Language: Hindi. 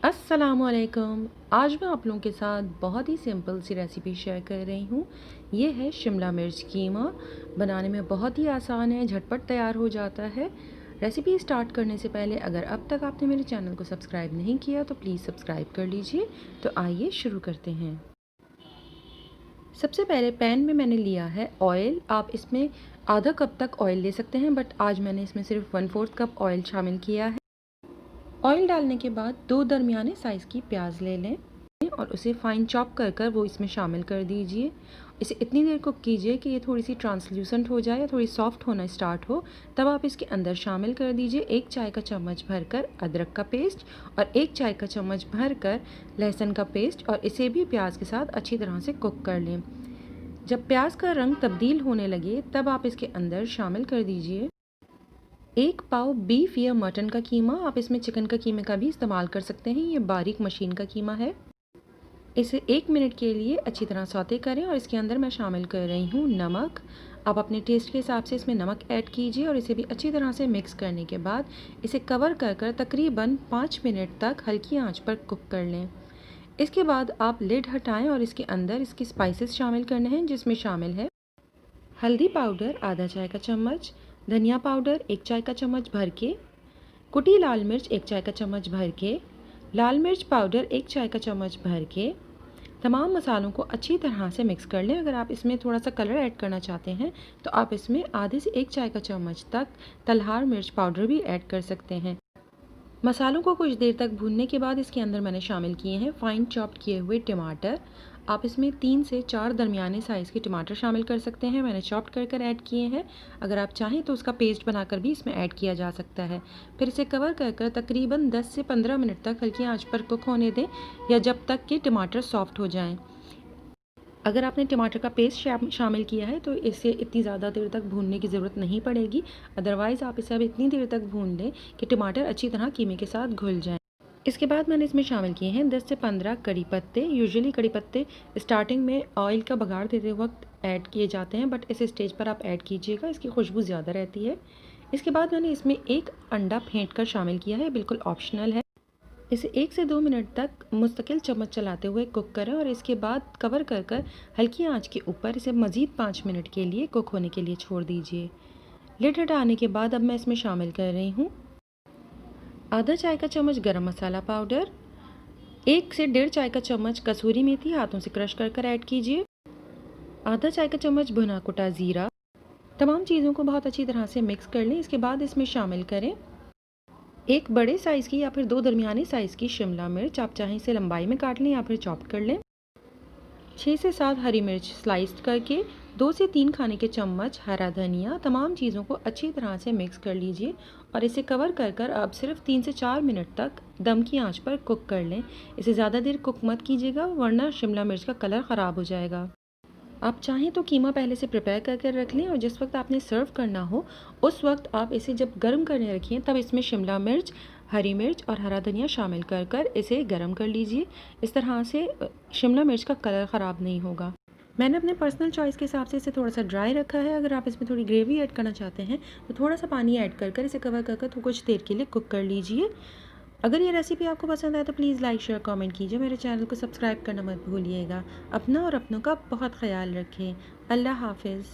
अस्सलामुअलैकुम। आज मैं आप लोगों के साथ बहुत ही सिंपल सी रेसिपी शेयर कर रही हूँ। ये है शिमला मिर्च कीमा। बनाने में बहुत ही आसान है, झटपट तैयार हो जाता है। रेसिपी स्टार्ट करने से पहले अगर अब तक आपने मेरे चैनल को सब्सक्राइब नहीं किया तो प्लीज़ सब्सक्राइब कर लीजिए। तो आइए शुरू करते हैं। सबसे पहले पैन में मैंने लिया है ऑयल। आप इसमें आधा कप तक ऑयल ले सकते हैं, बट आज मैंने इसमें सिर्फ 1/4 कप ऑयल शामिल किया है। ऑयल डालने के बाद 2 दरमियाने साइज़ की प्याज ले लें और उसे फाइन चॉप कर कर वो इसमें शामिल कर दीजिए। इसे इतनी देर कुक कीजिए कि ये थोड़ी सी ट्रांसल्यूसेंट हो जाए या थोड़ी सॉफ्ट होना स्टार्ट हो। तब आप इसके अंदर शामिल कर दीजिए 1 चाय का चम्मच भरकर अदरक का पेस्ट और 1 चाय का चम्मच भरकर लहसुन का पेस्ट, और इसे भी प्याज के साथ अच्छी तरह से कुक कर लें। जब प्याज का रंग तब्दील होने लगे तब आप इसके अंदर शामिल कर दीजिए 1 पाव बीफ या मटन का कीमा। आप इसमें चिकन का कीमे का भी इस्तेमाल कर सकते हैं, ये बारीक मशीन का कीमा है। इसे 1 मिनट के लिए अच्छी तरह सौते करें और इसके अंदर मैं शामिल कर रही हूँ नमक। आप अपने टेस्ट के हिसाब से इसमें नमक ऐड कीजिए और इसे भी अच्छी तरह से मिक्स करने के बाद इसे कवर कर कर तकरीबन 5 मिनट तक हल्की आंच पर कुक कर लें। इसके बाद आप लिड हटाएं और इसके अंदर इसकी स्पाइसेस शामिल करने हैं, जिसमें शामिल है हल्दी पाउडर आधा चाय का चम्मच, धनिया पाउडर 1 चाय का चम्मच भर के, कुटी लाल मिर्च 1 चाय का चम्मच भर के, लाल मिर्च पाउडर 1 चाय का चम्मच भर के। तमाम मसालों को अच्छी तरह से मिक्स कर लें। अगर आप इसमें थोड़ा सा कलर ऐड करना चाहते हैं तो आप इसमें आधे से 1 चाय का चम्मच तक तलहार मिर्च पाउडर भी ऐड कर सकते हैं। मसालों को कुछ देर तक भूनने के बाद इसके अंदर मैंने शामिल किए हैं फाइन चॉप्ड किए हुए टमाटर। आप इसमें 3 से 4 दरमियाने साइज़ के टमाटर शामिल कर सकते हैं, मैंने चॉप्ड कर कर ऐड किए हैं। अगर आप चाहें तो उसका पेस्ट बनाकर भी इसमें ऐड किया जा सकता है। फिर इसे कवर कर कर तकरीबन 10 से 15 मिनट तक हल्की आंच पर कुक होने दें, या जब तक कि टमाटर सॉफ्ट हो जाएं। अगर आपने टमाटर का पेस्ट शामिल किया है तो इसे इतनी ज़्यादा देर तक भूनने की ज़रूरत नहीं पड़ेगी। अदरवाइज़ आप इसे अब इतनी देर तक भून लें कि टमाटर अच्छी तरह कीमे के साथ घुल जाएं। इसके बाद मैंने इसमें शामिल किए हैं 10 से 15 कड़ी पत्ते। यूजुअली कड़ी पत्ते स्टार्टिंग में ऑयल का बघाड़ देते वक्त ऐड किए जाते हैं, बट इस स्टेज पर आप ऐड कीजिएगा, इसकी खुशबू ज़्यादा रहती है। इसके बाद मैंने इसमें 1 अंडा फेंट कर शामिल किया है, बिल्कुल ऑप्शनल है। इसे 1 से 2 मिनट तक मुस्तकिल चम्मच चलाते हुए कुक करें और इसके बाद कवर कर कर हल्की आंच के ऊपर इसे मज़ीद 5 मिनट के लिए कुक होने के लिए छोड़ दीजिए। लिड हटाने के बाद अब मैं इसमें शामिल कर रही हूँ आधा चाय का चम्मच गरम मसाला पाउडर, 1 से 1.5 चाय का चम्मच कसूरी मेथी हाथों से क्रश कर कर ऐड कीजिए, आधा चाय का चम्मच भुना कुटा ज़ीरा। तमाम चीज़ों को बहुत अच्छी तरह से मिक्स कर लें। इसके बाद इसमें शामिल करें 1 बड़े साइज़ की या फिर 2 दरमियाने साइज़ की शिमला मिर्च। आप चाहें इसे लंबाई में काट लें या फिर चॉप कर लें। 6 से 7 हरी मिर्च स्लाइस्ड करके, 2 से 3 खाने के चम्मच हरा धनिया। तमाम चीज़ों को अच्छी तरह से मिक्स कर लीजिए और इसे कवर कर कर अब सिर्फ 3 से 4 मिनट तक दम की आंच पर कुक कर लें। इसे ज़्यादा देर कुक मत कीजिएगा वरना शिमला मिर्च का कलर ख़राब हो जाएगा। आप चाहें तो कीमा पहले से प्रिपेयर करके रख लें और जिस वक्त आपने सर्व करना हो उस वक्त आप इसे जब गर्म करने रखिए तब इसमें शिमला मिर्च, हरी मिर्च और हरा धनिया शामिल कर कर इसे गर्म कर लीजिए। इस तरह से शिमला मिर्च का कलर ख़राब नहीं होगा। मैंने अपने पर्सनल चॉइस के हिसाब से इसे थोड़ा सा ड्राई रखा है। अगर आप इसमें थोड़ी ग्रेवी ऐड करना चाहते हैं तो थोड़ा सा पानी ऐड कर कर इसे कवर कर कर तो कुछ देर के लिए कुक कर लीजिए। अगर ये रेसिपी आपको पसंद आए तो प्लीज़ लाइक शेयर कमेंट कीजिए। मेरे चैनल को सब्सक्राइब करना मत भूलिएगा। अपना और अपनों का बहुत ख्याल रखें। अल्लाह हाफिज़।